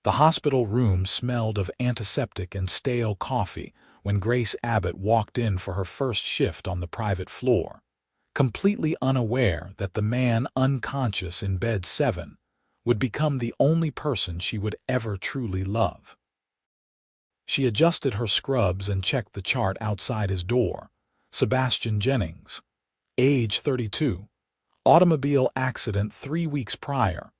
The hospital room smelled of antiseptic and stale coffee when Grace Abbott walked in for her first shift on the private floor, completely unaware that the man unconscious in bed 7 would become the only person she would ever truly love. She adjusted her scrubs and checked the chart outside his door. Sebastian Jennings, age 32, automobile accident 3 weeks prior,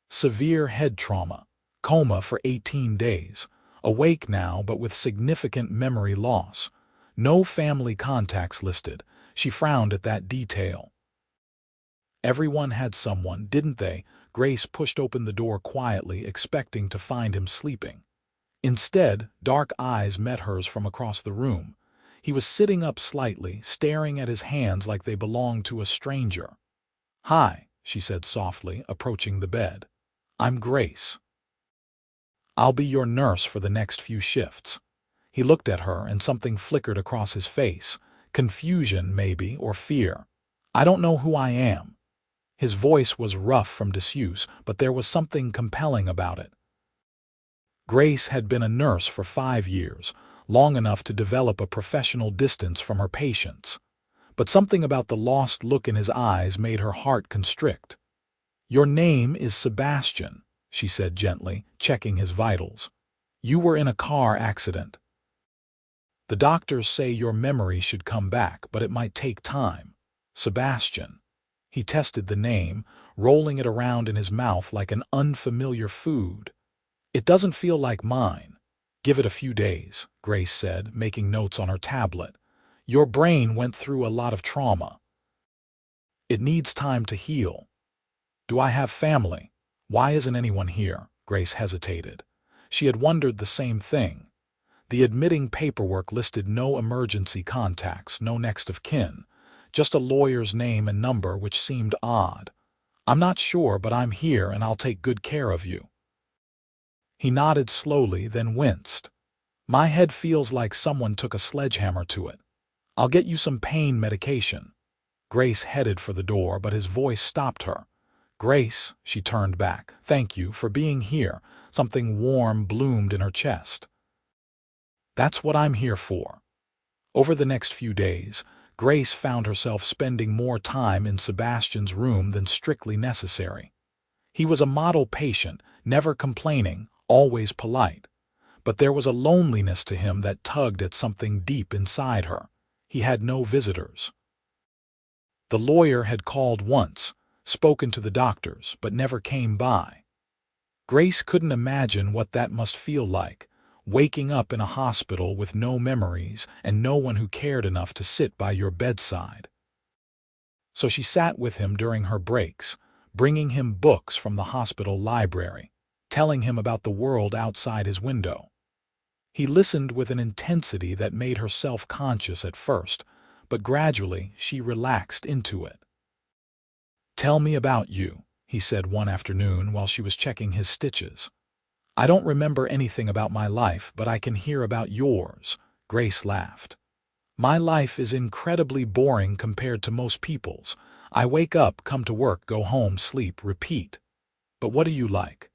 severe head trauma, coma for 18 days, awake now but with significant memory loss. No family contacts listed. She frowned at that detail. Everyone had someone, didn't they? Grace pushed open the door quietly, expecting to find him sleeping. Instead, dark eyes met hers from across the room. He was sitting up slightly, staring at his hands like they belonged to a stranger. "Hi," she said softly, approaching the bed. "I'm Grace. I'll be your nurse for the next few shifts." He looked at her and something flickered across his face. Confusion, maybe, or fear. "I don't know who I am." His voice was rough from disuse, but there was something compelling about it. Grace had been a nurse for 5 years, long enough to develop a professional distance from her patients. But something about the lost look in his eyes made her heart constrict. "Your name is Sebastian," she said gently, checking his vitals. "You were in a car accident. The doctors say your memory should come back, but it might take time." Sebastian. He tested the name, rolling it around in his mouth like an unfamiliar food. "It doesn't feel like mine." "Give it a few days," Grace said, making notes on her tablet. "Your brain went through a lot of trauma. It needs time to heal." "Do I have family? Why isn't anyone here?" Grace hesitated. She had wondered the same thing. The admitting paperwork listed no emergency contacts, no next of kin, just a lawyer's name and number, which seemed odd. "I'm not sure, but I'm here and I'll take good care of you." He nodded slowly, then winced. "My head feels like someone took a sledgehammer to it. I'll get you some pain medication." Grace headed for the door, but his voice stopped her. "Grace," she turned back. "Thank you for being here." Something warm bloomed in her chest. "That's what I'm here for." Over the next few days, Grace found herself spending more time in Sebastian's room than strictly necessary. He was a model patient, never complaining, always polite. But there was a loneliness to him that tugged at something deep inside her. He had no visitors. The lawyer had called once, spoken to the doctors, but never came by. Grace couldn't imagine what that must feel like, waking up in a hospital with no memories and no one who cared enough to sit by your bedside. So she sat with him during her breaks, bringing him books from the hospital library, telling him about the world outside his window. He listened with an intensity that made her self-conscious at first, but gradually she relaxed into it. "Tell me about you," he said one afternoon while she was checking his stitches. "I don't remember anything about my life, but I can hear about yours." Grace laughed. "My life is incredibly boring compared to most people's. I wake up, come to work, go home, sleep, repeat. But what do you like?"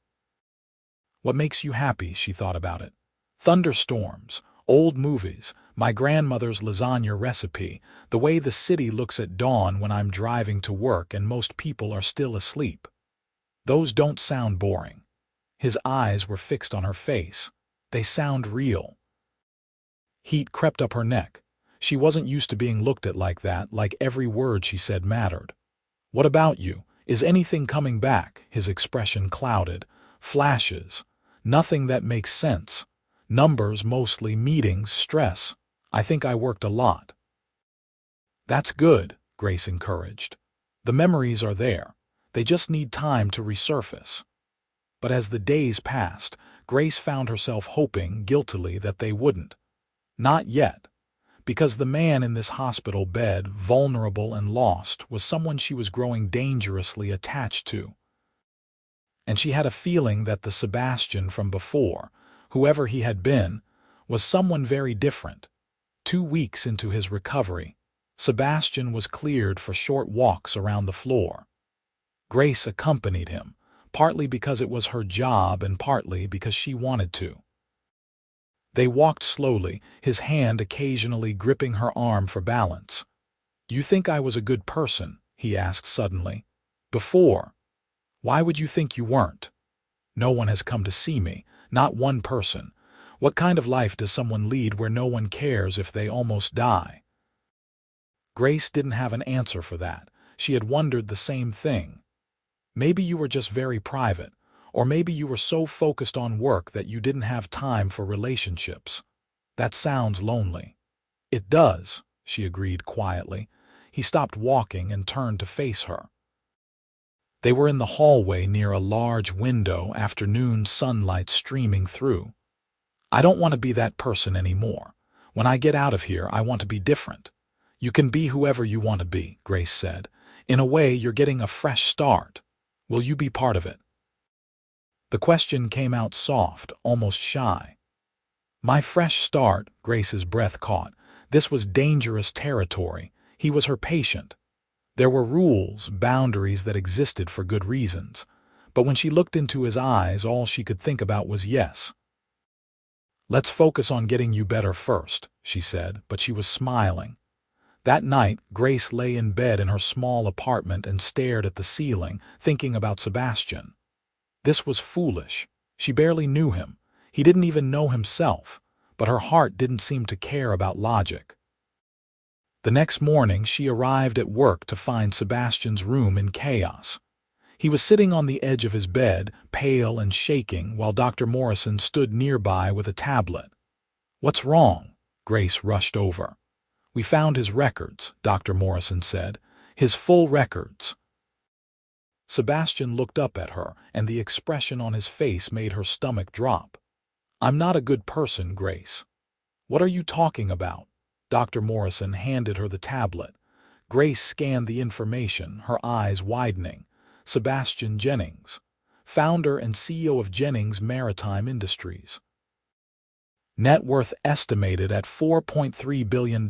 "What makes you happy?" She thought about it. "Thunderstorms, old movies, my grandmother's lasagna recipe, the way the city looks at dawn when I'm driving to work and most people are still asleep. Those don't sound boring." His eyes were fixed on her face. "They sound real." Heat crept up her neck. She wasn't used to being looked at like that, like every word she said mattered. "What about you? Is anything coming back?" His expression clouded. "Flashes. Nothing that makes sense. Numbers mostly, meetings, stress. I think I worked a lot." "That's good," Grace encouraged. "The memories are there. They just need time to resurface." But as the days passed, Grace found herself hoping guiltily that they wouldn't. Not yet. Because the man in this hospital bed, vulnerable and lost, was someone she was growing dangerously attached to. And she had a feeling that the Sebastian from before, whoever he had been, was someone very different. 2 weeks into his recovery, Sebastian was cleared for short walks around the floor. Grace accompanied him, partly because it was her job and partly because she wanted to. They walked slowly, his hand occasionally gripping her arm for balance. "You think I was a good person?" he asked suddenly. "Before. Why would you think you weren't? No one has come to see me, not one person. What kind of life does someone lead where no one cares if they almost die?" Grace didn't have an answer for that. She had wondered the same thing. Maybe you were just very private, or maybe you were so focused on work that you didn't have time for relationships. That sounds lonely. It does, she agreed quietly. He stopped walking and turned to face her. They were in the hallway near a large window, afternoon sunlight streaming through. "I don't want to be that person anymore. When I get out of here, I want to be different." "You can be whoever you want to be," Grace said. "In a way, you're getting a fresh start. Will you be part of it?" The question came out soft, almost shy. My fresh start, Grace's breath caught. This was dangerous territory. He was her patient. There were rules, boundaries that existed for good reasons. But when she looked into his eyes, all she could think about was yes. "Let's focus on getting you better first," she said, but she was smiling. That night, Grace lay in bed in her small apartment and stared at the ceiling, thinking about Sebastian. This was foolish. She barely knew him. He didn't even know himself, but her heart didn't seem to care about logic. The next morning, she arrived at work to find Sebastian's room in chaos. He was sitting on the edge of his bed, pale and shaking, while Dr. Morrison stood nearby with a tablet. "What's wrong?" Grace rushed over. "We found his records," Dr. Morrison said. "His full records." Sebastian looked up at her, and the expression on his face made her stomach drop. "I'm not a good person, Grace." "What are you talking about?" Dr. Morrison handed her the tablet. Grace scanned the information, her eyes widening. Sebastian Jennings, founder and CEO of Jennings Maritime Industries. Net worth estimated at $4.3 billion.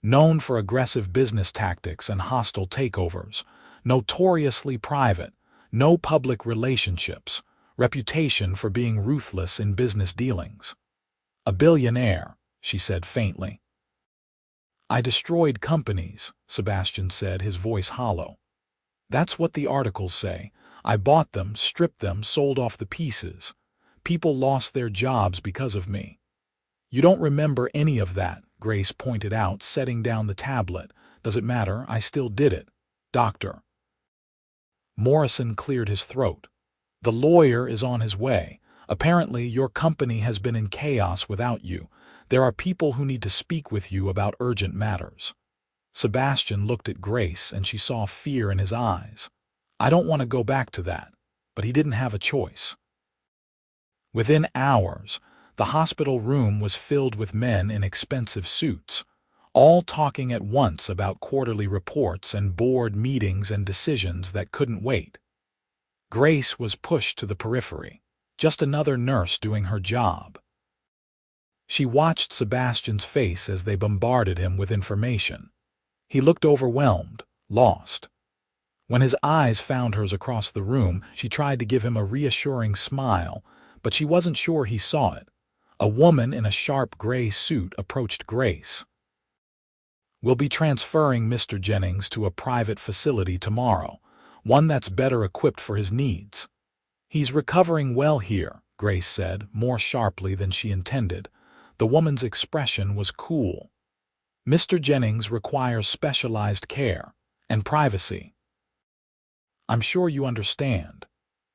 Known for aggressive business tactics and hostile takeovers. Notoriously private. No public relationships. Reputation for being ruthless in business dealings. "A billionaire," she said faintly. "I destroyed companies," Sebastian said, his voice hollow. "That's what the articles say. I bought them, stripped them, sold off the pieces. People lost their jobs because of me." "You don't remember any of that," Grace pointed out, setting down the tablet. "Does it matter? I still did it. Doctor." Morrison cleared his throat. "The lawyer is on his way. Apparently, your company has been in chaos without you. There are people who need to speak with you about urgent matters." Sebastian looked at Grace, and she saw fear in his eyes. "I don't want to go back to that." But he didn't have a choice. Within hours, the hospital room was filled with men in expensive suits, all talking at once about quarterly reports and board meetings and decisions that couldn't wait. Grace was pushed to the periphery, just another nurse doing her job. She watched Sebastian's face as they bombarded him with information. He looked overwhelmed, lost. When his eyes found hers across the room, she tried to give him a reassuring smile, but she wasn't sure he saw it. A woman in a sharp gray suit approached Grace. "We'll be transferring Mr. Jennings to a private facility tomorrow, one that's better equipped for his needs." "He's recovering well here," Grace said, more sharply than she intended. The woman's expression was cool. "Mr. Jennings requires specialized care and privacy." "I'm sure you understand."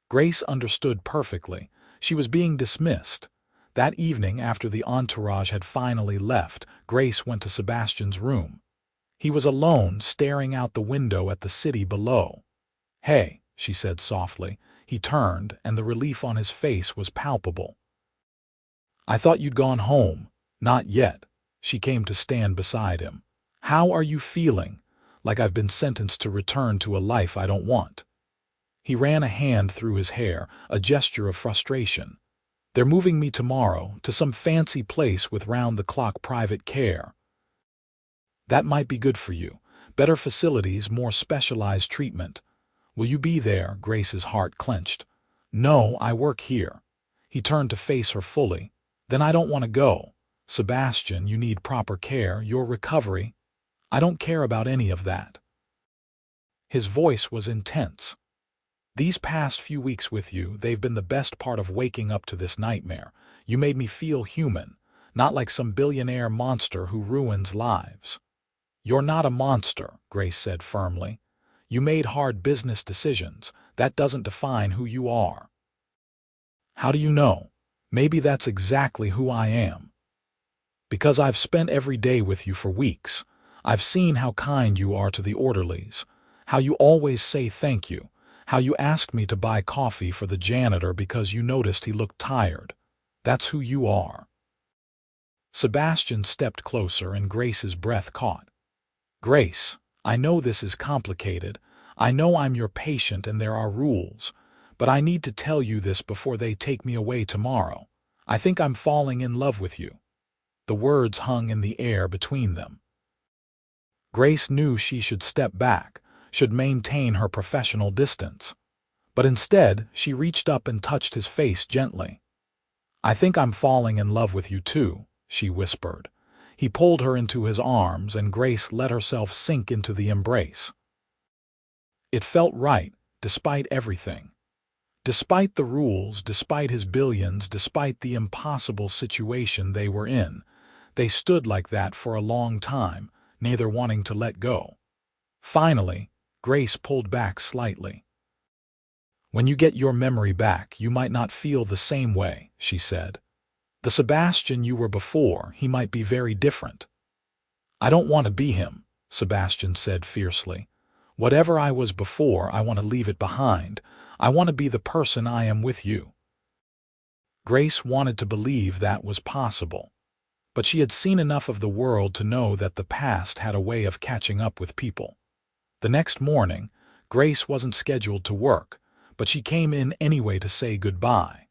Grace understood perfectly. She was being dismissed. That evening, after the entourage had finally left, Grace went to Sebastian's room. He was alone, staring out the window at the city below. "Hey," she said softly. He turned, and the relief on his face was palpable. "I thought you'd gone home." "Not yet." She came to stand beside him. "How are you feeling?" "Like I've been sentenced to return to a life I don't want." He ran a hand through his hair, a gesture of frustration. "They're moving me tomorrow to some fancy place with round-the-clock private care." "That might be good for you. Better facilities, more specialized treatment." Will you be there? Grace's heart clenched. No, I work here. He turned to face her fully. Then I don't want to go. Sebastian, you need proper care, your recovery. I don't care about any of that. His voice was intense. These past few weeks with you, they've been the best part of waking up to this nightmare. You made me feel human, not like some billionaire monster who ruins lives. You're not a monster, Grace said firmly. You made hard business decisions. That doesn't define who you are. How do you know? Maybe that's exactly who I am. Because I've spent every day with you for weeks. I've seen how kind you are to the orderlies, how you always say thank you, how you asked me to buy coffee for the janitor because you noticed he looked tired. That's who you are. Sebastian stepped closer and Grace's breath caught. Grace, I know this is complicated. I know I'm your patient and there are rules. But I need to tell you this before they take me away tomorrow. I think I'm falling in love with you. The words hung in the air between them. Grace knew she should step back, should maintain her professional distance. But instead, she reached up and touched his face gently. I think I'm falling in love with you too, she whispered. He pulled her into his arms and Grace let herself sink into the embrace. It felt right, despite everything. Despite the rules, despite his billions, despite the impossible situation they were in, they stood like that for a long time, neither wanting to let go. Finally, Grace pulled back slightly. When you get your memory back, you might not feel the same way, she said. The Sebastian you were before, he might be very different. I don't want to be him, Sebastian said fiercely. Whatever I was before, I want to leave it behind. I want to be the person I am with you. Grace wanted to believe that was possible. But she had seen enough of the world to know that the past had a way of catching up with people. The next morning, Grace wasn't scheduled to work, but she came in anyway to say goodbye.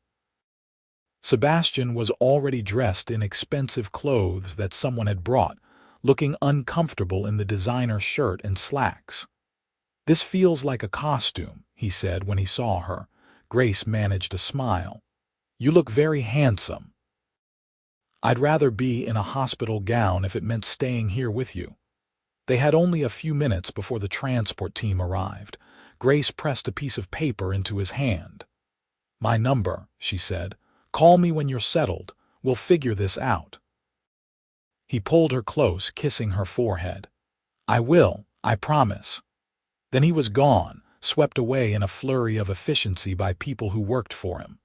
Sebastian was already dressed in expensive clothes that someone had brought, looking uncomfortable in the designer shirt and slacks. This feels like a costume, he said when he saw her. Grace managed a smile. You look very handsome. I'd rather be in a hospital gown if it meant staying here with you. They had only a few minutes before the transport team arrived. Grace pressed a piece of paper into his hand. My number, she said. Call me when you're settled. We'll figure this out. He pulled her close, kissing her forehead. I will, I promise. Then he was gone, swept away in a flurry of efficiency by people who worked for him.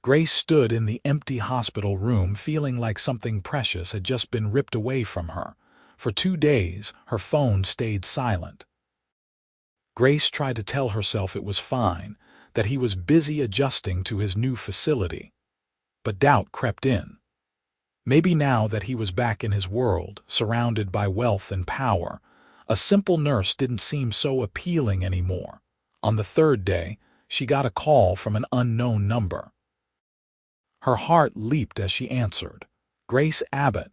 Grace stood in the empty hospital room feeling like something precious had just been ripped away from her. For 2 days, her phone stayed silent. Grace tried to tell herself it was fine, that he was busy adjusting to his new facility. But doubt crept in. Maybe now that he was back in his world, surrounded by wealth and power, a simple nurse didn't seem so appealing anymore. On the 3rd day, she got a call from an unknown number. Her heart leaped as she answered. Grace Abbott.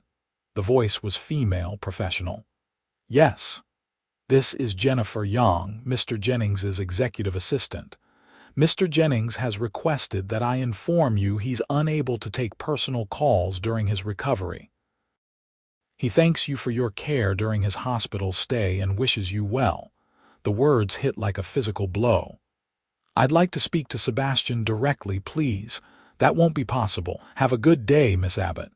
The voice was female, professional. Yes. This is Jennifer Young, Mr. Jennings's executive assistant. Mr. Jennings has requested that I inform you he's unable to take personal calls during his recovery. He thanks you for your care during his hospital stay and wishes you well. The words hit like a physical blow. I'd like to speak to Sebastian directly, please. That won't be possible. Have a good day, Miss Abbott.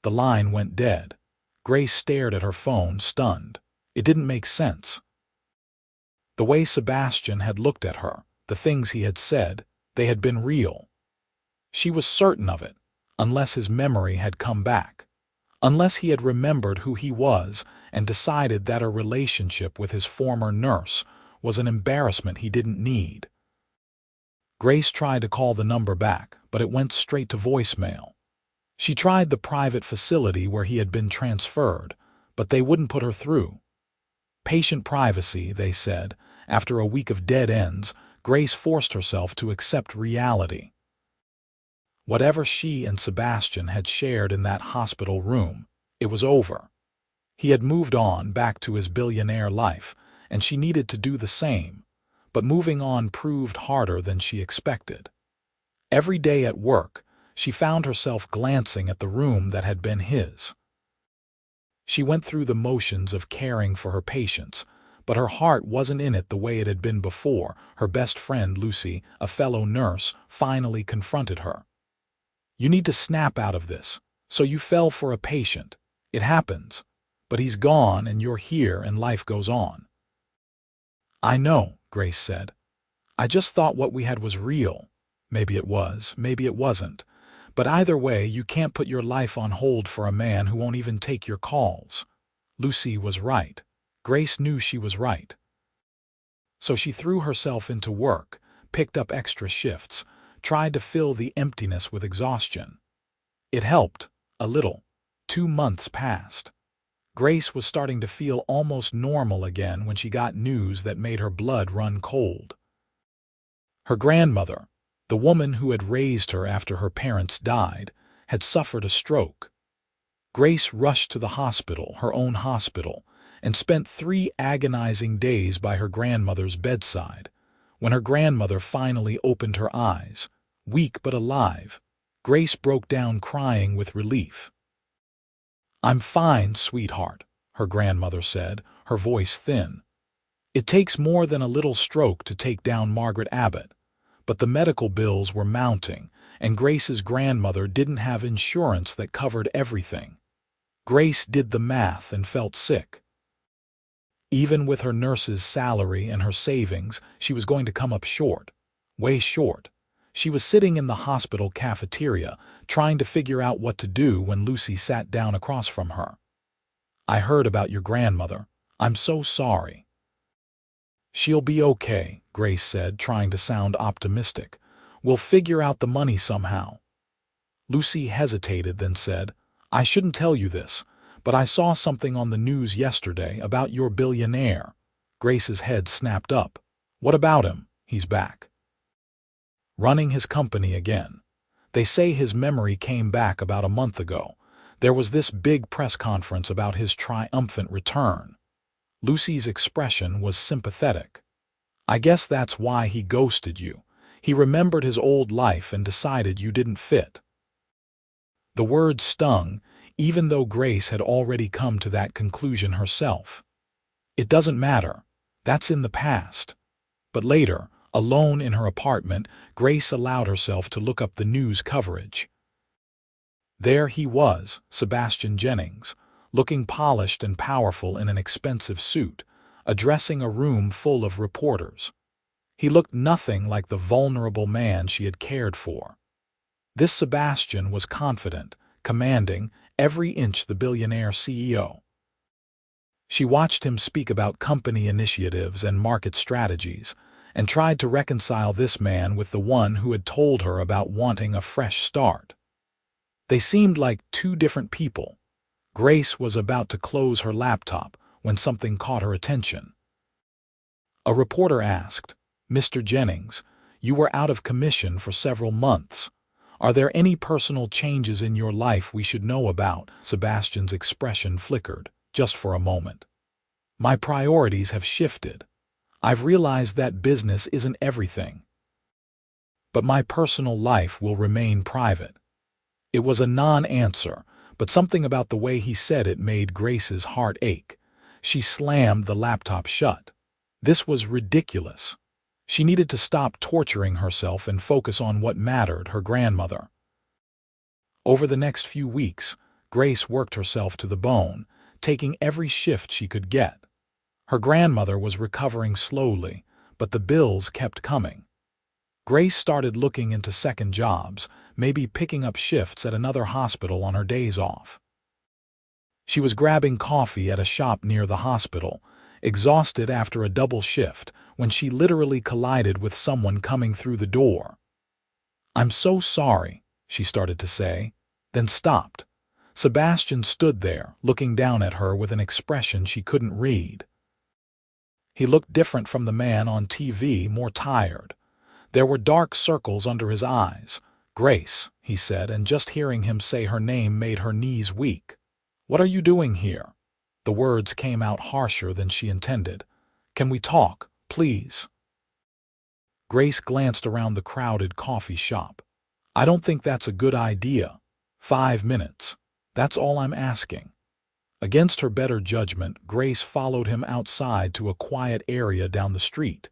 The line went dead. Grace stared at her phone, stunned. It didn't make sense. The way Sebastian had looked at her, the things he had said, they had been real. She was certain of it, unless his memory had come back. Unless he had remembered who he was and decided that a relationship with his former nurse was an embarrassment he didn't need. Grace tried to call the number back, but it went straight to voicemail. She tried the private facility where he had been transferred, but they wouldn't put her through. Patient privacy, they said. After a week of dead ends, Grace forced herself to accept reality. Whatever she and Sebastian had shared in that hospital room, it was over. He had moved on back to his billionaire life, and she needed to do the same. but moving on proved harder than she expected. Every day at work, she found herself glancing at the room that had been his. She went through the motions of caring for her patients, but her heart wasn't in it the way it had been before. Her best friend, Lucy, a fellow nurse, finally confronted her. "You need to snap out of this. So you fell for a patient. It happens. But he's gone and you're here and life goes on." "I know," Grace said. "I just thought what we had was real. Maybe it was, maybe it wasn't. But either way, you can't put your life on hold for a man who won't even take your calls." Lucy was right. Grace knew she was right. So she threw herself into work, picked up extra shifts, tried to fill the emptiness with exhaustion. It helped, a little. 2 months passed. Grace was starting to feel almost normal again when she got news that made her blood run cold. Her grandmother, the woman who had raised her after her parents died, had suffered a stroke. Grace rushed to the hospital, her own hospital, and spent 3 agonizing days by her grandmother's bedside. When her grandmother finally opened her eyes, weak but alive, Grace broke down crying with relief. "I'm fine, sweetheart," her grandmother said, her voice thin. "It takes more than a little stroke to take down Margaret Abbott." But the medical bills were mounting, and Grace's grandmother didn't have insurance that covered everything. Grace did the math and felt sick. Even with her nurse's salary and her savings, she was going to come up short. Way short. She was sitting in the hospital cafeteria, trying to figure out what to do when Lucy sat down across from her. "I heard about your grandmother. I'm so sorry." "She'll be okay," Grace said, trying to sound optimistic. "We'll figure out the money somehow." Lucy hesitated, then said, "I shouldn't tell you this, but I saw something on the news yesterday about your billionaire." Grace's head snapped up. "What about him?" "He's back. Running his company again. They say his memory came back about a month ago. There was this big press conference about his triumphant return." Lucy's expression was sympathetic. "I guess that's why he ghosted you. He remembered his old life and decided you didn't fit." The word stung, even though Grace had already come to that conclusion herself. It doesn't matter. That's in the past. But later, alone in her apartment, Grace allowed herself to look up the news coverage. There he was, Sebastian Jennings, looking polished and powerful in an expensive suit, addressing a room full of reporters. He looked nothing like the vulnerable man she had cared for. This Sebastian was confident, commanding, every inch the billionaire CEO. She watched him speak about company initiatives and market strategies, and tried to reconcile this man with the one who had told her about wanting a fresh start. They seemed like 2 different people. Grace was about to close her laptop when something caught her attention. A reporter asked, "Mr. Jennings, you were out of commission for several months. Are there any personal changes in your life we should know about?" Sebastian's expression flickered, just for a moment. "My priorities have shifted. I've realized that business isn't everything. But my personal life will remain private." It was a non-answer, but something about the way he said it made Grace's heart ache. She slammed the laptop shut. This was ridiculous. She needed to stop torturing herself and focus on what mattered, her grandmother. Over the next few weeks, Grace worked herself to the bone, taking every shift she could get. Her grandmother was recovering slowly, but the bills kept coming. Grace started looking into second jobs, maybe picking up shifts at another hospital on her days off. She was grabbing coffee at a shop near the hospital, exhausted after a double shift, when she literally collided with someone coming through the door. "I'm so sorry," she started to say, then stopped. Sebastian stood there, looking down at her with an expression she couldn't read. He looked different from the man on TV, more tired. There were dark circles under his eyes. "Grace," he said, and just hearing him say her name made her knees weak. "What are you doing here?" The words came out harsher than she intended. "Can we talk, please?" Grace glanced around the crowded coffee shop. I don't think that's a good idea. 5 minutes. That's all I'm asking. Against her better judgment, Grace followed him outside to a quiet area down the street.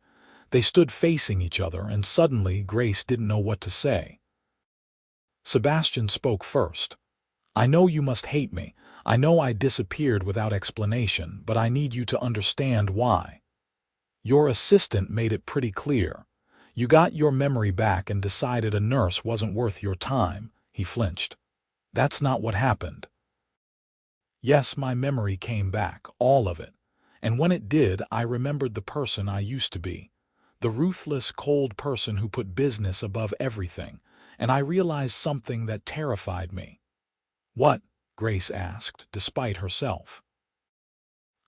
They stood facing each other, and suddenly Grace didn't know what to say. Sebastian spoke first. I know you must hate me. I know I disappeared without explanation, but I need you to understand why. Your assistant made it pretty clear. You got your memory back and decided a nurse wasn't worth your time. He flinched. That's not what happened. Yes, my memory came back, all of it. And when it did, I remembered the person I used to be. The ruthless, cold person who put business above everything. And I realized something that terrified me. What? Grace asked, despite herself.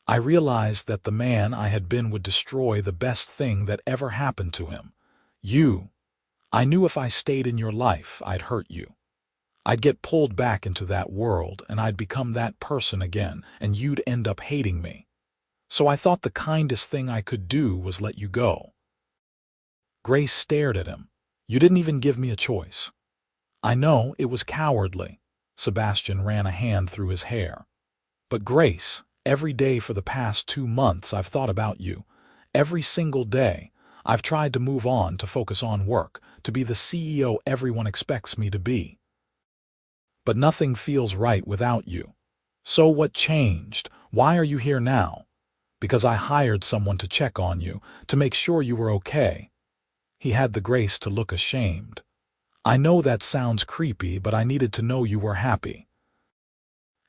I realized that the man I had been would destroy the best thing that ever happened to him. You. I knew if I stayed in your life, I'd hurt you. I'd get pulled back into that world, and I'd become that person again, and you'd end up hating me. So I thought the kindest thing I could do was let you go. Grace stared at him. You didn't even give me a choice. I know, it was cowardly. Sebastian ran a hand through his hair. But Grace, every day for the past 2 months I've thought about you. Every single day. I've tried to move on, to focus on work, to be the CEO everyone expects me to be. But nothing feels right without you. So what changed? Why are you here now? Because I hired someone to check on you, to make sure you were okay. He had the grace to look ashamed. I know that sounds creepy, but I needed to know you were happy.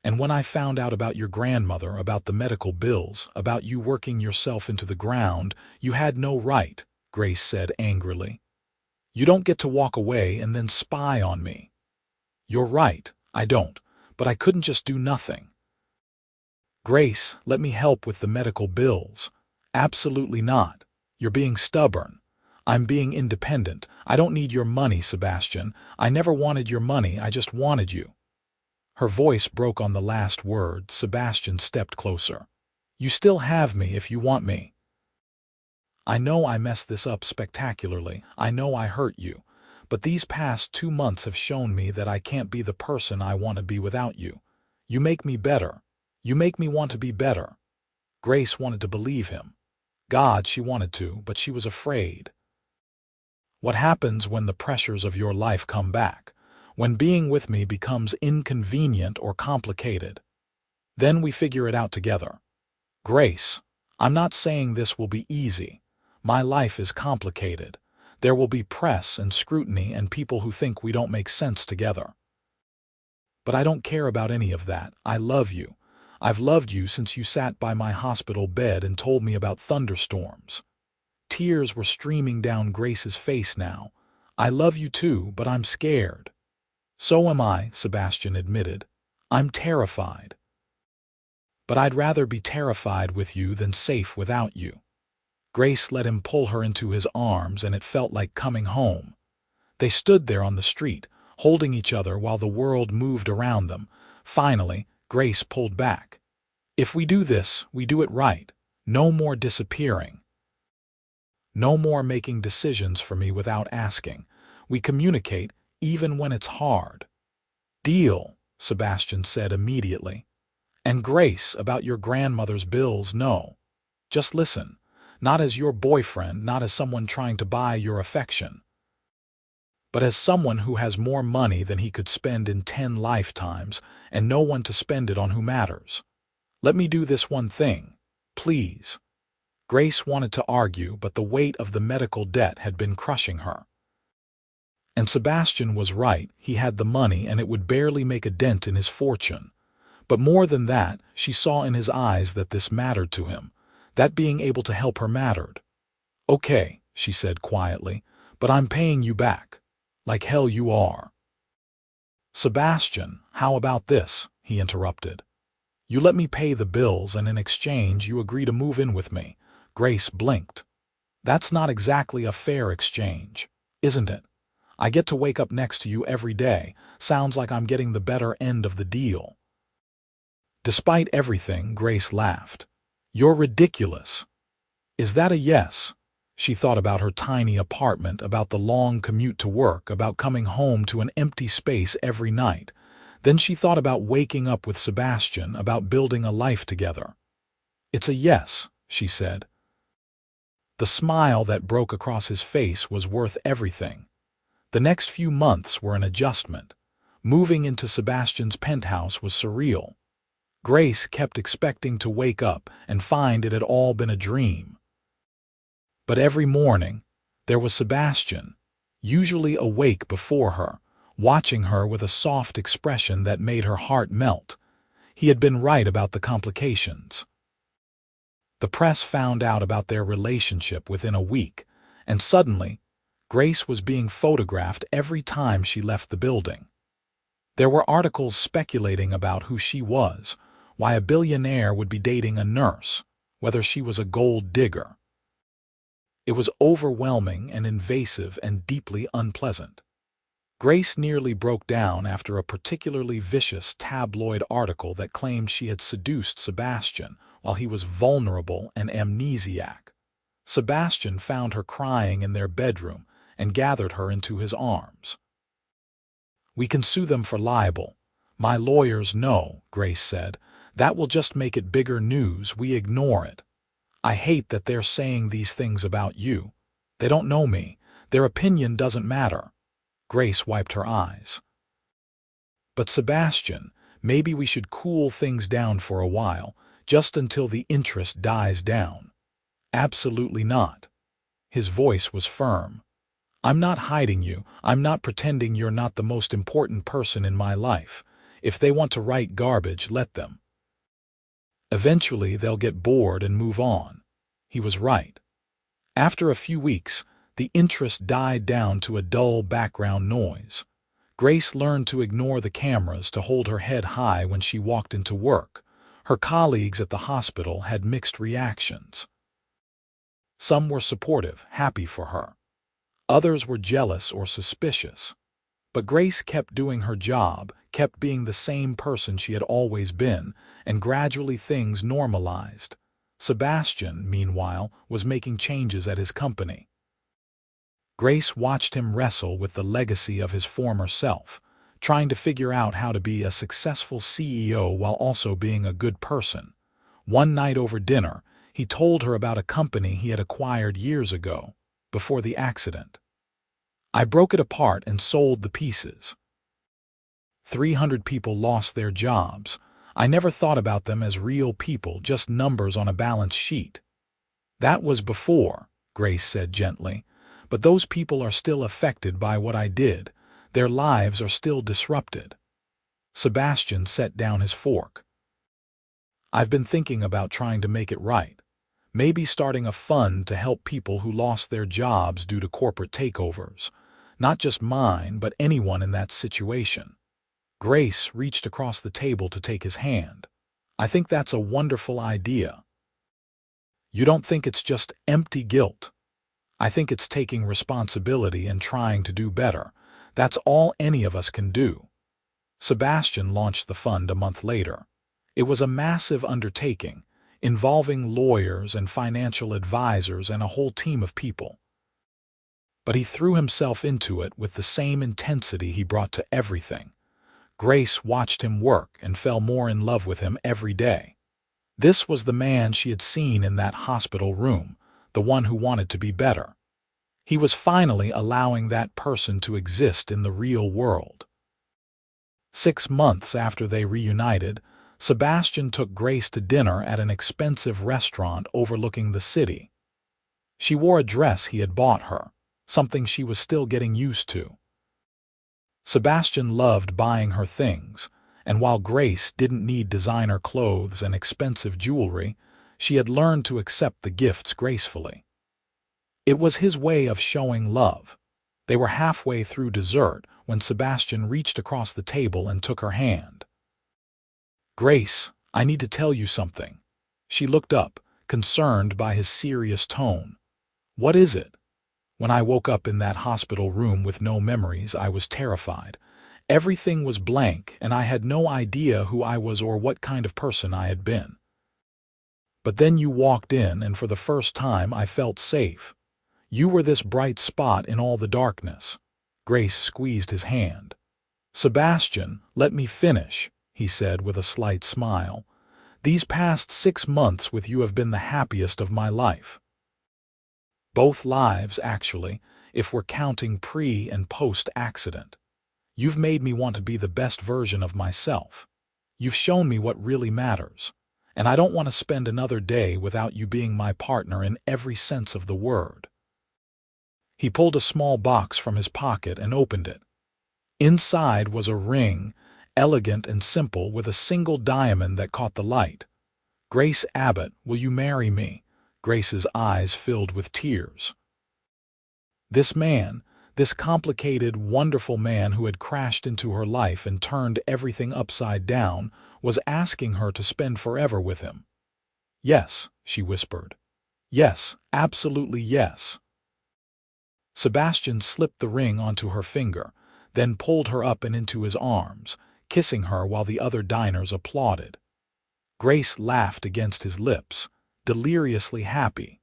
And when I found out about your grandmother, about the medical bills, about you working yourself into the ground, you had no right, Grace said angrily. You don't get to walk away and then spy on me. You're right, I don't, but I couldn't just do nothing. Grace, let me help with the medical bills. Absolutely not. You're being stubborn. I'm being independent. I don't need your money, Sebastian. I never wanted your money, I just wanted you. Her voice broke on the last word. Sebastian stepped closer. You still have me if you want me. I know I messed this up spectacularly. I know I hurt you. But these past 2 months have shown me that I can't be the person I want to be without you. You make me better. You make me want to be better. Grace wanted to believe him. God, she wanted to, but she was afraid. What happens when the pressures of your life come back? When being with me becomes inconvenient or complicated? Then we figure it out together. Grace, I'm not saying this will be easy. My life is complicated. There will be press and scrutiny and people who think we don't make sense together. But I don't care about any of that. I love you. I've loved you since you sat by my hospital bed and told me about thunderstorms. Tears were streaming down Grace's face now. I love you too, but I'm scared. So am I, Sebastian admitted. I'm terrified. But I'd rather be terrified with you than safe without you. Grace let him pull her into his arms, and it felt like coming home. They stood there on the street, holding each other while the world moved around them. Finally, Grace pulled back. If we do this, we do it right. No more disappearing. No more making decisions for me without asking. We communicate, even when it's hard. Deal, Sebastian said immediately. And Grace, about your grandmother's bills, no. Just listen. Not as your boyfriend, not as someone trying to buy your affection, but as someone who has more money than he could spend in 10 lifetimes and no one to spend it on who matters. Let me do this one thing, please. Grace wanted to argue, but the weight of the medical debt had been crushing her. And Sebastian was right. He had the money and it would barely make a dent in his fortune. But more than that, she saw in his eyes that this mattered to him, that being able to help her mattered. Okay, she said quietly, but I'm paying you back. Like hell you are. Sebastian, how about this? He interrupted. You let me pay the bills and in exchange you agree to move in with me. Grace blinked. That's not exactly a fair exchange, isn't it? I get to wake up next to you every day. Sounds like I'm getting the better end of the deal. Despite everything, Grace laughed. You're ridiculous. Is that a yes? She thought about her tiny apartment, about the long commute to work, about coming home to an empty space every night. Then she thought about waking up with Sebastian, about building a life together. "It's a yes," she said. The smile that broke across his face was worth everything. The next few months were an adjustment. Moving into Sebastian's penthouse was surreal. Grace kept expecting to wake up and find it had all been a dream. But every morning, there was Sebastian, usually awake before her, watching her with a soft expression that made her heart melt. He had been right about the complications. The press found out about their relationship within a week, and suddenly, Grace was being photographed every time she left the building. There were articles speculating about who she was, why a billionaire would be dating a nurse, whether she was a gold digger. It was overwhelming and invasive and deeply unpleasant. Grace nearly broke down after a particularly vicious tabloid article that claimed she had seduced Sebastian while he was vulnerable and amnesiac. Sebastian found her crying in their bedroom and gathered her into his arms. "We can sue them for libel. My lawyers know," Grace said. "That will just make it bigger news. We ignore it. I hate that they're saying these things about you. They don't know me. Their opinion doesn't matter." Grace wiped her eyes. "But Sebastian, maybe we should cool things down for a while, just until the interest dies down." "Absolutely not." His voice was firm. "I'm not hiding you. I'm not pretending you're not the most important person in my life. If they want to write garbage, let them. Eventually, they'll get bored and move on." He was right. After a few weeks, the interest died down to a dull background noise. Grace learned to ignore the cameras, to hold her head high when she walked into work. Her colleagues at the hospital had mixed reactions. Some were supportive, happy for her. Others were jealous or suspicious. But Grace kept doing her job, kept being the same person she had always been, and gradually things normalized. Sebastian, meanwhile, was making changes at his company. Grace watched him wrestle with the legacy of his former self, trying to figure out how to be a successful CEO while also being a good person. One night over dinner, he told her about a company he had acquired years ago, before the accident. "I broke it apart and sold the pieces. 300 people lost their jobs. I never thought about them as real people, just numbers on a balance sheet." "That was before," Grace said gently. "But those people are still affected by what I did. Their lives are still disrupted." Sebastian set down his fork. "I've been thinking about trying to make it right. Maybe starting a fund to help people who lost their jobs due to corporate takeovers. Not just mine, but anyone in that situation." Grace reached across the table to take his hand. "I think that's a wonderful idea." "You don't think it's just empty guilt?" "I think it's taking responsibility and trying to do better. That's all any of us can do." Sebastian launched the fund a month later. It was a massive undertaking, involving lawyers and financial advisors and a whole team of people. But he threw himself into it with the same intensity he brought to everything. Grace watched him work and fell more in love with him every day. This was the man she had seen in that hospital room, the one who wanted to be better. He was finally allowing that person to exist in the real world. 6 months after they reunited, Sebastian took Grace to dinner at an expensive restaurant overlooking the city. She wore a dress he had bought her, something she was still getting used to. Sebastian loved buying her things, and while Grace didn't need designer clothes and expensive jewelry, she had learned to accept the gifts gracefully. It was his way of showing love. They were halfway through dessert when Sebastian reached across the table and took her hand. "Grace, I need to tell you something." She looked up, concerned by his serious tone. "What is it?" "When I woke up in that hospital room with no memories, I was terrified. Everything was blank, and I had no idea who I was or what kind of person I had been. But then you walked in, and for the first time I felt safe. You were this bright spot in all the darkness. Grace squeezed his hand. Sebastian, let me finish, he said with a slight smile. These past 6 months with you have been the happiest of my life. Both lives, actually, if we're counting pre- and post-accident. You've made me want to be the best version of myself. You've shown me what really matters, and I don't want to spend another day without you being my partner in every sense of the word. He pulled a small box from his pocket and opened it. Inside was a ring, elegant and simple, with a single diamond that caught the light. Grace Abbott, will you marry me? Grace's eyes filled with tears. This man, this complicated, wonderful man who had crashed into her life and turned everything upside down, was asking her to spend forever with him. Yes, she whispered. Yes, absolutely yes. Sebastian slipped the ring onto her finger, then pulled her up and into his arms, kissing her while the other diners applauded. Grace laughed against his lips, deliriously happy.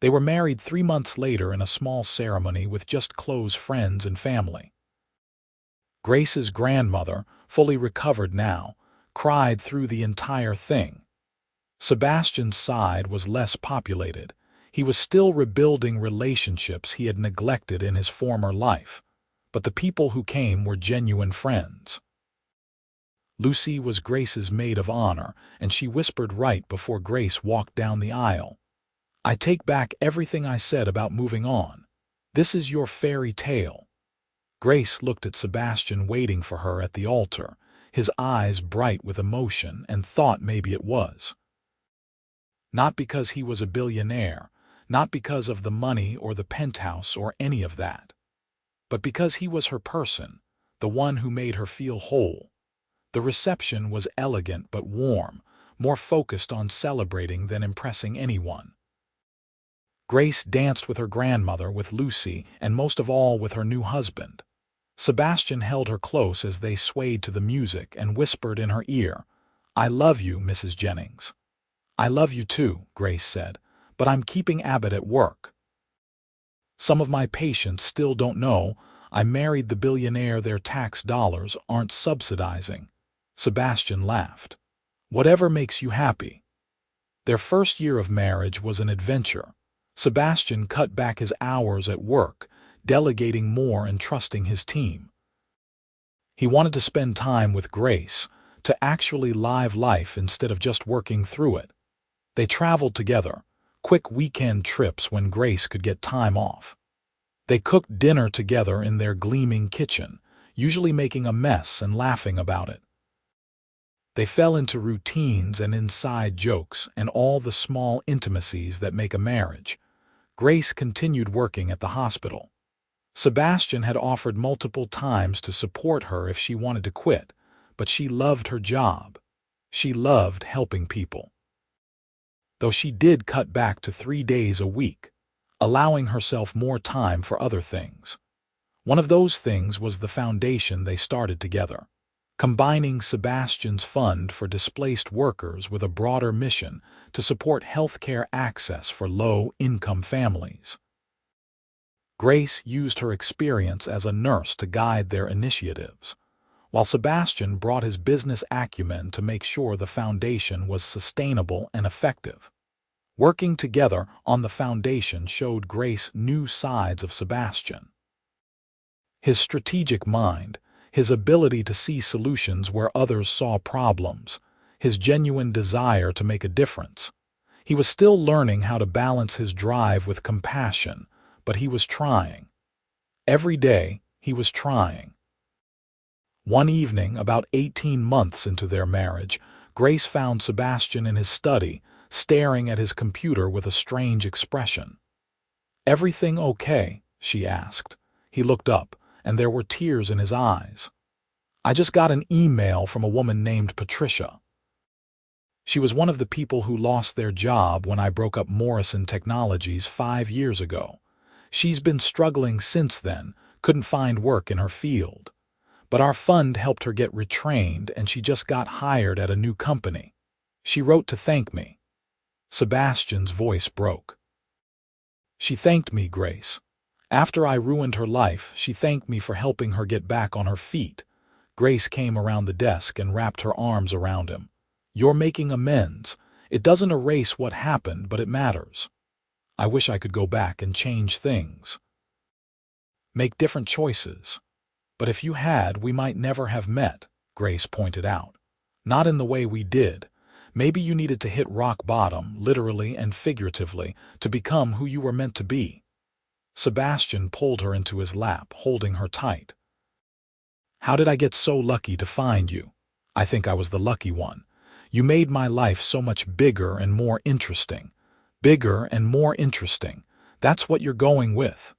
They were married 3 months later in a small ceremony with just close friends and family. Grace's grandmother, fully recovered now, cried through the entire thing. Sebastian's side was less populated. He was still rebuilding relationships he had neglected in his former life, but the people who came were genuine friends. Lucy was Grace's maid of honor, and she whispered right before Grace walked down the aisle. I take back everything I said about moving on. This is your fairy tale. Grace looked at Sebastian waiting for her at the altar, his eyes bright with emotion, and thought maybe it was. Not because he was a billionaire, not because of the money or the penthouse or any of that, but because he was her person, the one who made her feel whole. The reception was elegant but warm, more focused on celebrating than impressing anyone. Grace danced with her grandmother, with Lucy, and most of all with her new husband. Sebastian held her close as they swayed to the music and whispered in her ear, I love you, Mrs. Jennings. I love you too, Grace said, but I'm keeping Abbott at work. Some of my patients still don't know I married the billionaire their tax dollars aren't subsidizing. Sebastian laughed. Whatever makes you happy. Their first year of marriage was an adventure. Sebastian cut back his hours at work, delegating more and trusting his team. He wanted to spend time with Grace, to actually live life instead of just working through it. They traveled together, quick weekend trips when Grace could get time off. They cooked dinner together in their gleaming kitchen, usually making a mess and laughing about it. They fell into routines and inside jokes and all the small intimacies that make a marriage. Grace continued working at the hospital. Sebastian had offered multiple times to support her if she wanted to quit, but she loved her job. She loved helping people. Though she did cut back to 3 days a week, allowing herself more time for other things. One of those things was the foundation they started together, combining Sebastian's fund for displaced workers with a broader mission to support healthcare access for low-income families. Grace used her experience as a nurse to guide their initiatives, while Sebastian brought his business acumen to make sure the foundation was sustainable and effective. Working together on the foundation showed Grace new sides of Sebastian. His strategic mind, his ability to see solutions where others saw problems, his genuine desire to make a difference. He was still learning how to balance his drive with compassion, but he was trying. Every day, he was trying. One evening, about 18 months into their marriage, Grace found Sebastian in his study, staring at his computer with a strange expression. "Everything okay?" she asked. He looked up, and there were tears in his eyes. "I just got an email from a woman named Patricia. She was one of the people who lost their job when I broke up Morrison Technologies 5 years ago. She's been struggling since then, couldn't find work in her field. But our fund helped her get retrained, and she just got hired at a new company. She wrote to thank me." Sebastian's voice broke. She thanked me, Grace. After I ruined her life, she thanked me for helping her get back on her feet. Grace came around the desk and wrapped her arms around him. You're making amends. It doesn't erase what happened, but it matters. I wish I could go back and change things. Make different choices. But if you had, we might never have met, Grace pointed out. Not in the way we did. Maybe you needed to hit rock bottom, literally and figuratively, to become who you were meant to be. Sebastian pulled her into his lap, holding her tight. How did I get so lucky to find you? I think I was the lucky one. You made my life so much bigger and more interesting. Bigger and more interesting. That's what you're going with.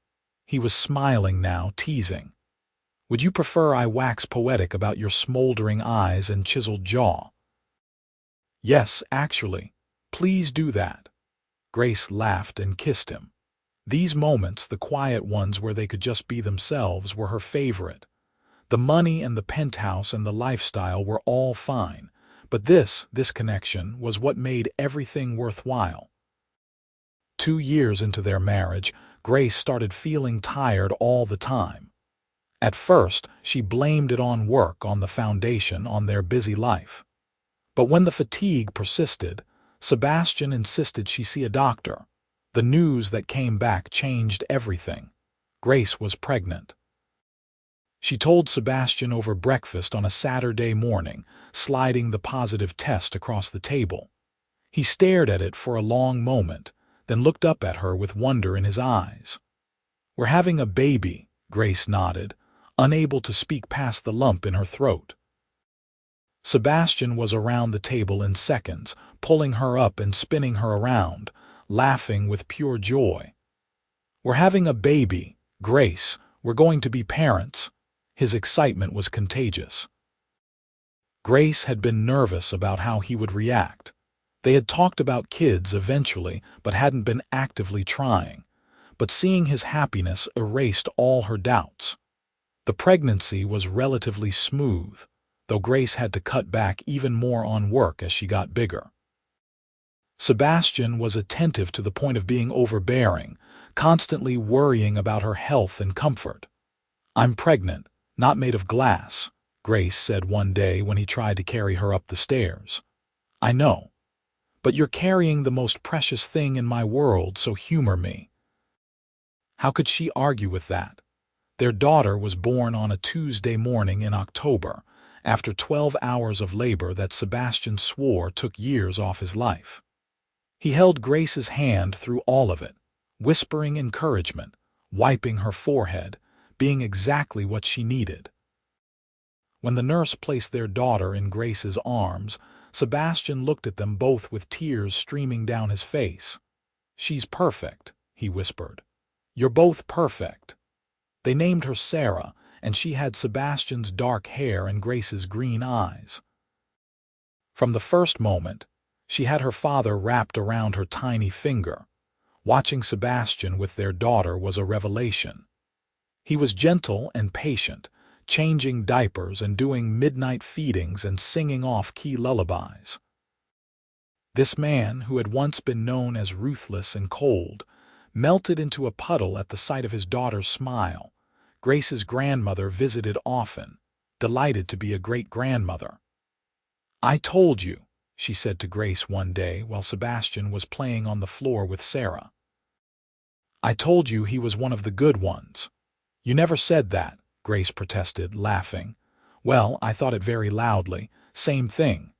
He was smiling now, teasing. Would you prefer I wax poetic about your smoldering eyes and chiseled jaw? Yes, actually. Please do that. Grace laughed and kissed him. These moments, the quiet ones where they could just be themselves, were her favorite. The money and the penthouse and the lifestyle were all fine, but this connection was what made everything worthwhile. 2 years into their marriage, Grace started feeling tired all the time. At first, she blamed it on work, on the foundation, on their busy life. But when the fatigue persisted, Sebastian insisted she see a doctor. The news that came back changed everything. Grace was pregnant. She told Sebastian over breakfast on a Saturday morning, sliding the positive test across the table. He stared at it for a long moment, then looked up at her with wonder in his eyes. We're having a baby, Grace nodded, unable to speak past the lump in her throat. Sebastian was around the table in seconds, pulling her up and spinning her around, laughing with pure joy. We're having a baby, Grace. We're going to be parents. His excitement was contagious. Grace had been nervous about how he would react. They had talked about kids eventually, but hadn't been actively trying. But seeing his happiness erased all her doubts. The pregnancy was relatively smooth, though Grace had to cut back even more on work as she got bigger. Sebastian was attentive to the point of being overbearing, constantly worrying about her health and comfort. I'm pregnant, not made of glass, Grace said one day when he tried to carry her up the stairs. I know. But you're carrying the most precious thing in my world, so humor me. How could she argue with that? Their daughter was born on a Tuesday morning in October, after 12 hours of labor that Sebastian swore took years off his life. He held Grace's hand through all of it, whispering encouragement, wiping her forehead, being exactly what she needed. When the nurse placed their daughter in Grace's arms, Sebastian looked at them both with tears streaming down his face. She's perfect, he whispered. You're both perfect. They named her Sarah, and she had Sebastian's dark hair and Grace's green eyes. From the first moment, she had her father wrapped around her tiny finger. Watching Sebastian with their daughter was a revelation. He was gentle and patient, changing diapers and doing midnight feedings and singing off-key lullabies. This man, who had once been known as ruthless and cold, melted into a puddle at the sight of his daughter's smile. Grace's grandmother visited often, delighted to be a great-grandmother. I told you, she said to Grace one day while Sebastian was playing on the floor with Sarah. I told you he was one of the good ones. You never said that, Grace protested, laughing. Well, I thought it very loudly. Same thing.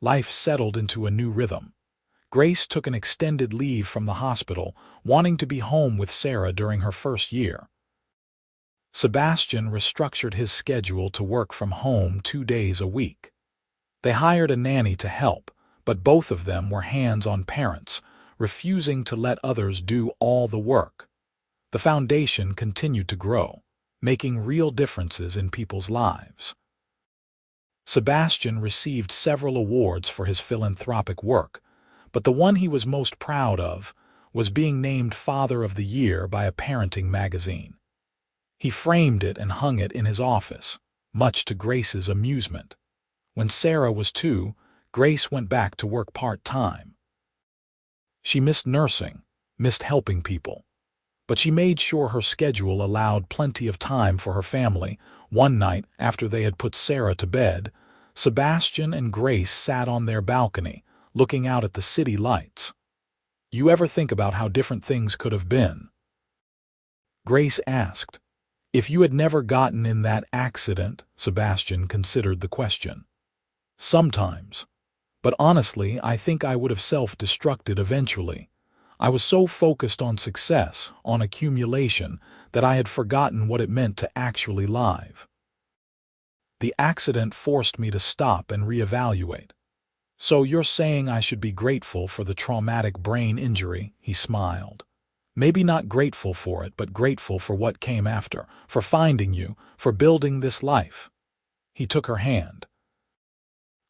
Life settled into a new rhythm. Grace took an extended leave from the hospital, wanting to be home with Sarah during her first year. Sebastian restructured his schedule to work from home 2 days a week. They hired a nanny to help, but both of them were hands-on parents, refusing to let others do all the work. The foundation continued to grow, making real differences in people's lives. Sebastian received several awards for his philanthropic work, but the one he was most proud of was being named Father of the Year by a parenting magazine. He framed it and hung it in his office, much to Grace's amusement. When Sarah was 2, Grace went back to work part-time. She missed nursing, missed helping people, but she made sure her schedule allowed plenty of time for her family. One night, after they had put Sarah to bed, Sebastian and Grace sat on their balcony, looking out at the city lights. "You ever think about how different things could have been?" Grace asked. "If you had never gotten in that accident," Sebastian considered the question. "Sometimes. But honestly, I think I would have self-destructed eventually. I was so focused on success, on accumulation, that I had forgotten what it meant to actually live. The accident forced me to stop and reevaluate." "So you're saying I should be grateful for the traumatic brain injury?" He smiled. "Maybe not grateful for it, but grateful for what came after, for finding you, for building this life." He took her hand.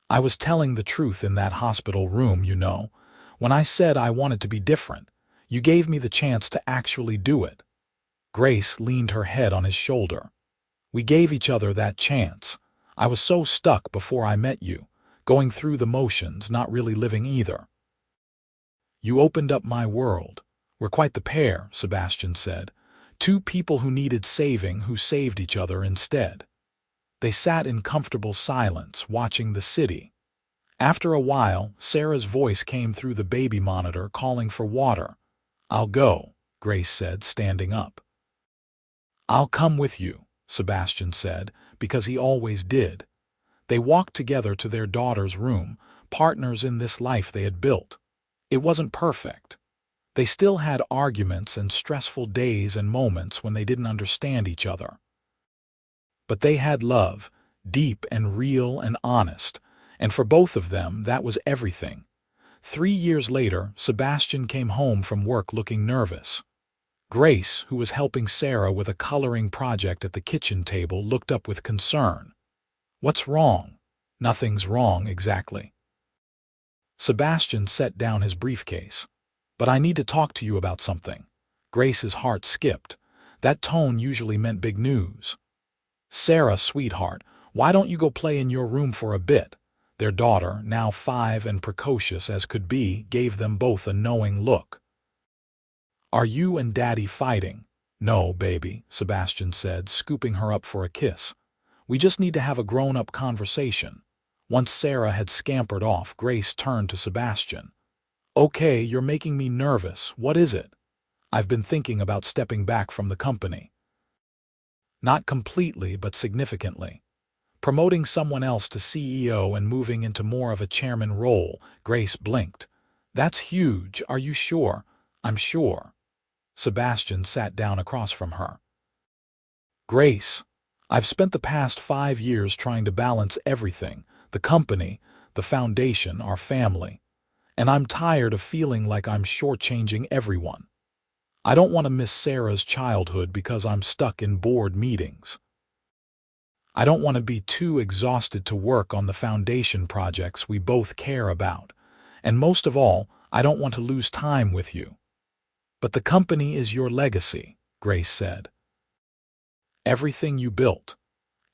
"I was telling the truth in that hospital room, you know. When I said I wanted to be different, you gave me the chance to actually do it." Grace leaned her head on his shoulder. "We gave each other that chance. I was so stuck before I met you, going through the motions, not really living either. You opened up my world. We're quite the pair," Sebastian said. "Two people who needed saving, who saved each other instead." They sat in comfortable silence, watching the city. After a while, Sarah's voice came through the baby monitor, calling for water. "I'll go," Grace said, standing up. "I'll come with you," Sebastian said, because he always did. They walked together to their daughter's room, partners in this life they had built. It wasn't perfect. They still had arguments and stressful days and moments when they didn't understand each other. But they had love, deep and real and honest, and for both of them that was everything. 3 years later, Sebastian came home from work looking nervous. Grace, who was helping Sarah with a coloring project at the kitchen table, looked up with concern. "What's wrong?" "Nothing's wrong, exactly." Sebastian set down his briefcase. "But I need to talk to you about something." Grace's heart skipped. That tone usually meant big news. "Sarah, sweetheart, why don't you go play in your room for a bit?" Their daughter, now 5 and precocious as could be, gave them both a knowing look. "Are you and Daddy fighting?" "No, baby," Sebastian said, scooping her up for a kiss. "We just need to have a grown-up conversation." Once Sarah had scampered off, Grace turned to Sebastian. "Okay, you're making me nervous. What is it?" "I've been thinking about stepping back from the company." "Not completely, but significantly. Promoting someone else to CEO and moving into more of a chairman role." Grace blinked. "That's huge. Are you sure?" "I'm sure." Sebastian sat down across from her. "Grace, I've spent the past 5 years trying to balance everything, the company, the foundation, our family. And I'm tired of feeling like I'm shortchanging everyone. I don't want to miss Sarah's childhood because I'm stuck in board meetings. I don't want to be too exhausted to work on the foundation projects we both care about. And most of all, I don't want to lose time with you." "But the company is your legacy," Grace said. "Everything you built."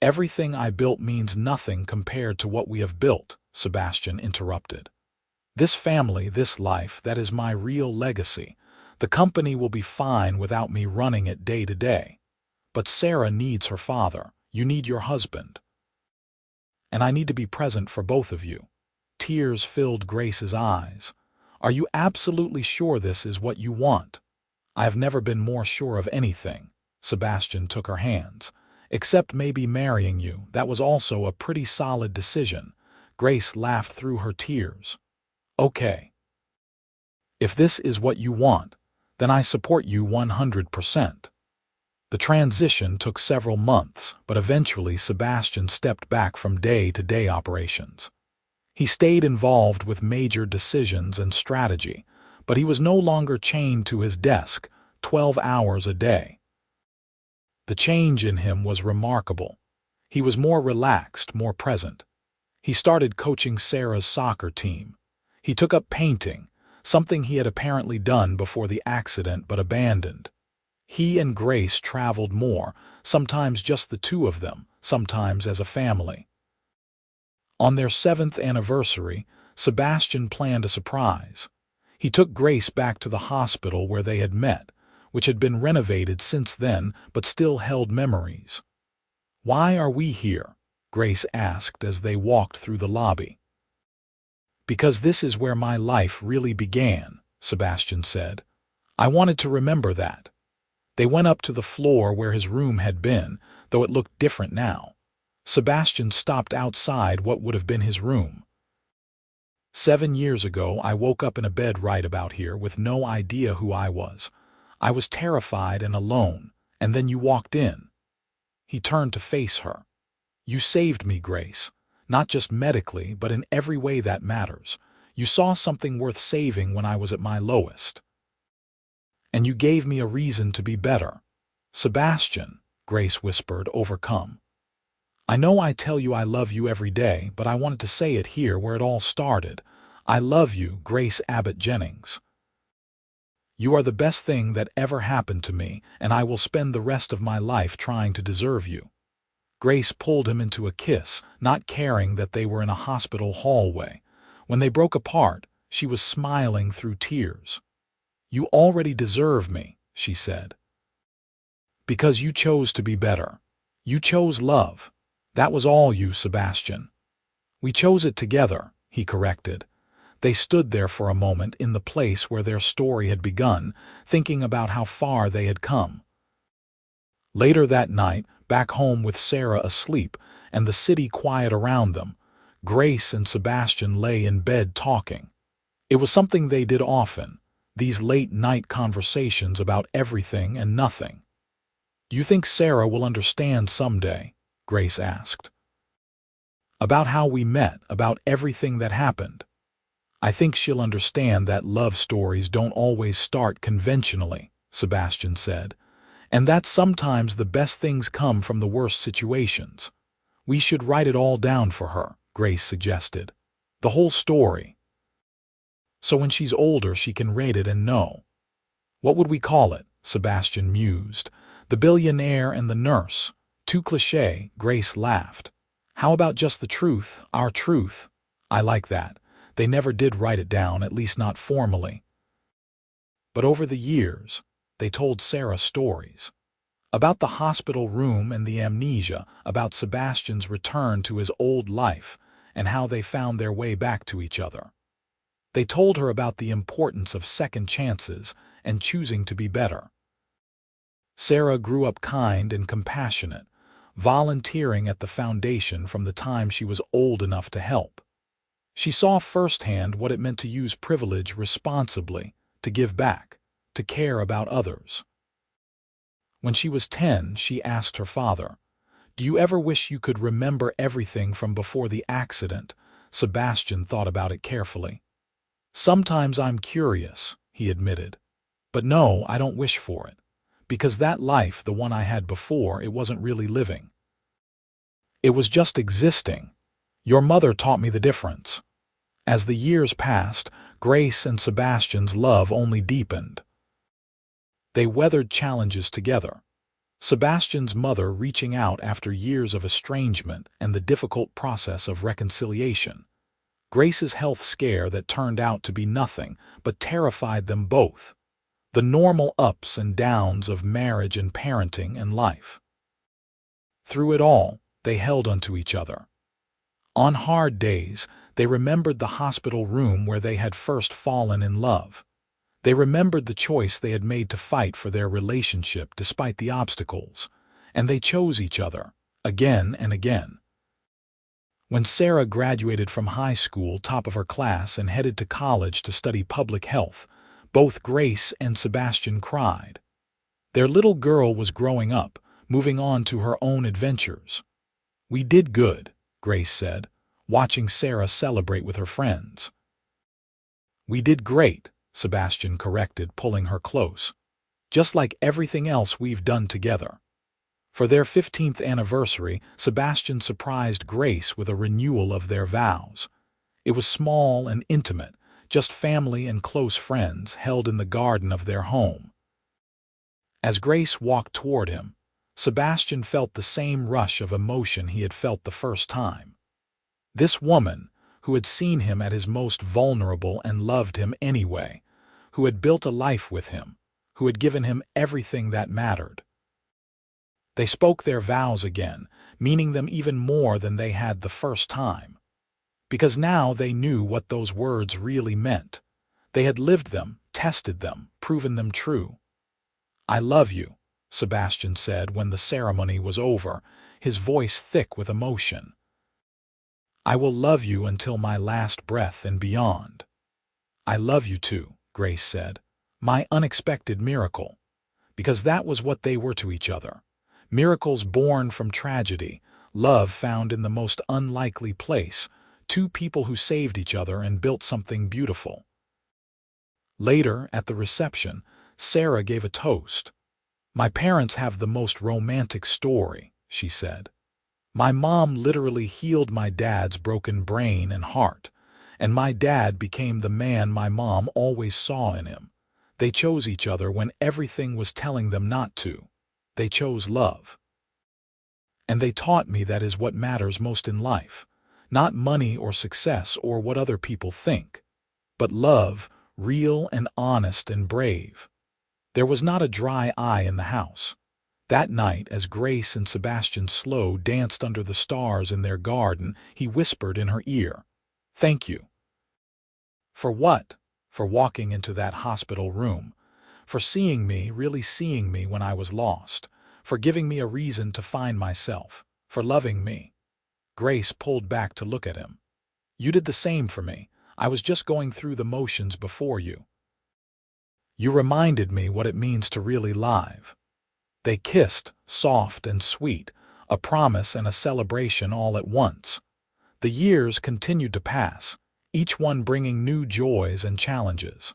"Everything I built means nothing compared to what we have built," Sebastian interrupted. "This family, this life, that is my real legacy. The company will be fine without me running it day to day. But Sarah needs her father. You need your husband. And I need to be present for both of you." Tears filled Grace's eyes. "Are you absolutely sure this is what you want?" "I have never been more sure of anything." Sebastian took her hands. "Except maybe marrying you. That was also a pretty solid decision." Grace laughed through her tears. "Okay. If this is what you want, then I support you 100%. The transition took several months, but eventually Sebastian stepped back from day-to-day operations. He stayed involved with major decisions and strategy, but he was no longer chained to his desk 12 hours a day. The change in him was remarkable. He was more relaxed, more present. He started coaching Sarah's soccer team. He took up painting, something he had apparently done before the accident but abandoned. He and Grace traveled more, sometimes just the two of them, sometimes as a family. On their 7th anniversary, Sebastian planned a surprise. He took Grace back to the hospital where they had met, which had been renovated since then but still held memories. "Why are we here?" Grace asked as they walked through the lobby. "Because this is where my life really began," Sebastian said. "I wanted to remember that." They went up to the floor where his room had been, though it looked different now. Sebastian stopped outside what would have been his room. 7 years ago, I woke up in a bed right about here with no idea who I was. I was terrified and alone, and then you walked in." He turned to face her. "You saved me, Grace. Not just medically, but in every way that matters. You saw something worth saving when I was at my lowest. And you gave me a reason to be better." "Sebastian," Grace whispered, overcome. "I know I tell you I love you every day, but I wanted to say it here where it all started. I love you, Grace Abbott Jennings. You are the best thing that ever happened to me, and I will spend the rest of my life trying to deserve you." Grace pulled him into a kiss, not caring that they were in a hospital hallway. When they broke apart, she was smiling through tears. "You already deserve me," she said. "Because you chose to be better. You chose love. That was all you, Sebastian." "We chose it together," he corrected. They stood there for a moment in the place where their story had begun, thinking about how far they had come. Later that night, back home with Sarah asleep and the city quiet around them, Grace and Sebastian lay in bed talking. It was something they did often, these late-night conversations about everything and nothing. "Do you think Sarah will understand someday?" Grace asked. "About how we met, about everything that happened. I think she'll understand that love stories don't always start conventionally," Sebastian said, "and that sometimes the best things come from the worst situations. We should write it all down for her," Grace suggested. "The whole story. So when she's older she can read it and know." "What would we call it?" Sebastian mused. "The Billionaire and the Nurse. Too cliché," Grace laughed. "How about just the truth, our truth?" "I like that." They never did write it down, at least not formally. But over the years, they told Sarah stories. About the hospital room and the amnesia, about Sebastian's return to his old life, and how they found their way back to each other. They told her about the importance of second chances and choosing to be better. Sarah grew up kind and compassionate, volunteering at the foundation from the time she was old enough to help. She saw firsthand what it meant to use privilege responsibly, to give back, to care about others. When she was 10, she asked her father, "Do you ever wish you could remember everything from before the accident?" Sebastian thought about it carefully. "Sometimes I'm curious," he admitted. "But no, I don't wish for it. Because that life, the one I had before, it wasn't really living. It was just existing. Your mother taught me the difference." As the years passed, Grace and Sebastian's love only deepened. They weathered challenges together. Sebastian's mother reaching out after years of estrangement and the difficult process of reconciliation. Grace's health scare that turned out to be nothing but terrified them both. The normal ups and downs of marriage and parenting and life. Through it all, they held onto each other. On hard days, they remembered the hospital room where they had first fallen in love. They remembered the choice they had made to fight for their relationship despite the obstacles, and they chose each other, again and again. When Sarah graduated from high school, top of her class, and headed to college to study public health, both Grace and Sebastian cried. Their little girl was growing up, moving on to her own adventures. "We did good," Grace said, watching Sarah celebrate with her friends. "We did great," Sebastian corrected, pulling her close. "Just like everything else we've done together." For their 15th anniversary, Sebastian surprised Grace with a renewal of their vows. It was small and intimate, just family and close friends held in the garden of their home. As Grace walked toward him, Sebastian felt the same rush of emotion he had felt the first time. This woman, who had seen him at his most vulnerable and loved him anyway, who had built a life with him, who had given him everything that mattered. They spoke their vows again, meaning them even more than they had the first time. Because now they knew what those words really meant. They had lived them, tested them, proven them true. "I love you," Sebastian said when the ceremony was over, his voice thick with emotion. "I will love you until my last breath and beyond." "I love you too," Grace said. "My unexpected miracle." Because that was what they were to each other. Miracles born from tragedy, love found in the most unlikely place, two people who saved each other and built something beautiful. Later, at the reception, Sarah gave a toast. "My parents have the most romantic story," she said. "My mom literally healed my dad's broken brain and heart, and my dad became the man my mom always saw in him. They chose each other when everything was telling them not to. They chose love. And they taught me that is what matters most in life, not money or success or what other people think, but love, real and honest and brave." There was not a dry eye in the house. That night, as Grace and Sebastian Slow danced under the stars in their garden, he whispered in her ear, "Thank you." "For what?" "For walking into that hospital room. For seeing me, really seeing me when I was lost. For giving me a reason to find myself. For loving me." Grace pulled back to look at him. "You did the same for me. I was just going through the motions before you. You reminded me what it means to really live." They kissed, soft and sweet, a promise and a celebration all at once. The years continued to pass, each one bringing new joys and challenges.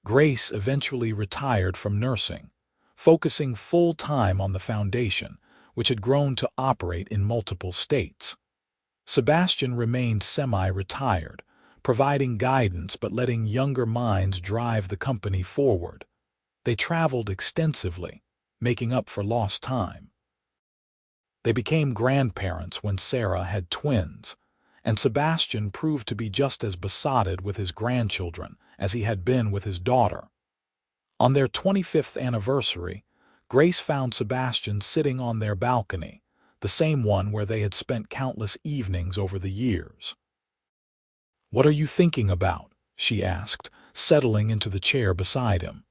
Grace eventually retired from nursing, focusing full-time on the foundation, which had grown to operate in multiple states. Sebastian remained semi-retired, providing guidance but letting younger minds drive the company forward. They traveled extensively, making up for lost time. They became grandparents when Sarah had twins, and Sebastian proved to be just as besotted with his grandchildren as he had been with his daughter. On their 25th anniversary, Grace found Sebastian sitting on their balcony, the same one where they had spent countless evenings over the years. "What are you thinking about?" she asked, settling into the chair beside him.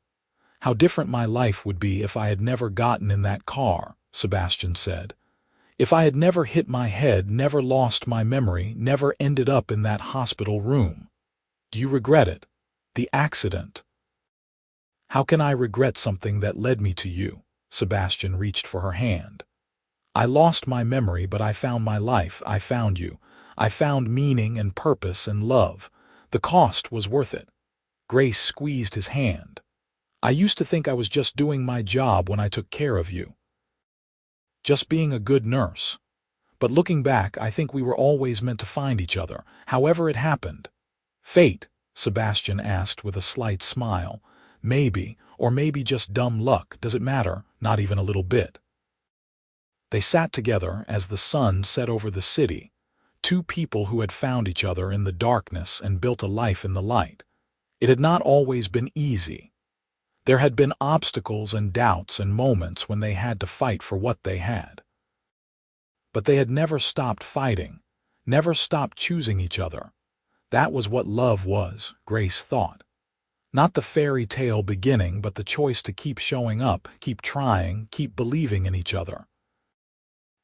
"How different my life would be if I had never gotten in that car," Sebastian said. "If I had never hit my head, never lost my memory, never ended up in that hospital room. Do you regret it? The accident?" "How can I regret something that led me to you?" Sebastian reached for her hand. "I lost my memory, but I found my life. I found you. I found meaning and purpose and love. The cost was worth it." Grace squeezed his hand. "I used to think I was just doing my job when I took care of you. Just being a good nurse. But looking back, I think we were always meant to find each other, however it happened." "Fate?" Sebastian asked with a slight smile. "Maybe, or maybe just dumb luck. Does it matter? Not even a little bit." They sat together as the sun set over the city, two people who had found each other in the darkness and built a life in the light. It had not always been easy. There had been obstacles and doubts and moments when they had to fight for what they had. But they had never stopped fighting, never stopped choosing each other. That was what love was, Grace thought. Not the fairy tale beginning, but the choice to keep showing up, keep trying, keep believing in each other.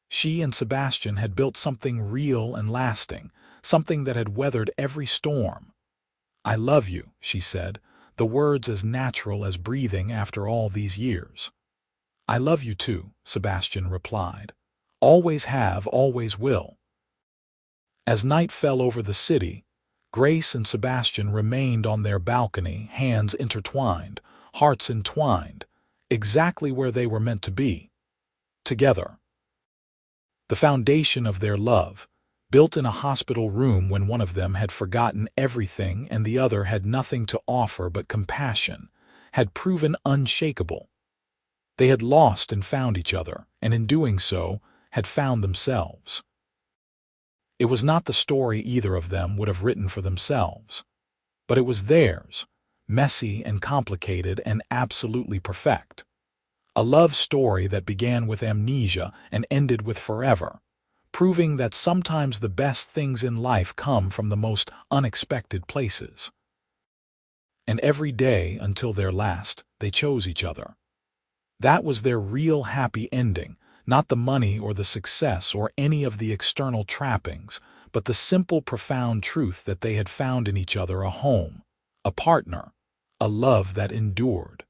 She and Sebastian had built something real and lasting, something that had weathered every storm. "I love you," she said, the words as natural as breathing after all these years. "I love you too," Sebastian replied. "Always have, always will." As night fell over the city, Grace and Sebastian remained on their balcony, hands intertwined, hearts entwined, exactly where they were meant to be, together. The foundation of their love, built in a hospital room when one of them had forgotten everything and the other had nothing to offer but compassion, had proven unshakable. They had lost and found each other, and in doing so, had found themselves. It was not the story either of them would have written for themselves, but it was theirs, messy and complicated and absolutely perfect. A love story that began with amnesia and ended with forever, proving that sometimes the best things in life come from the most unexpected places. And every day until their last, they chose each other. That was their real happy ending, not the money or the success or any of the external trappings, but the simple, profound truth that they had found in each other a home, a partner, a love that endured.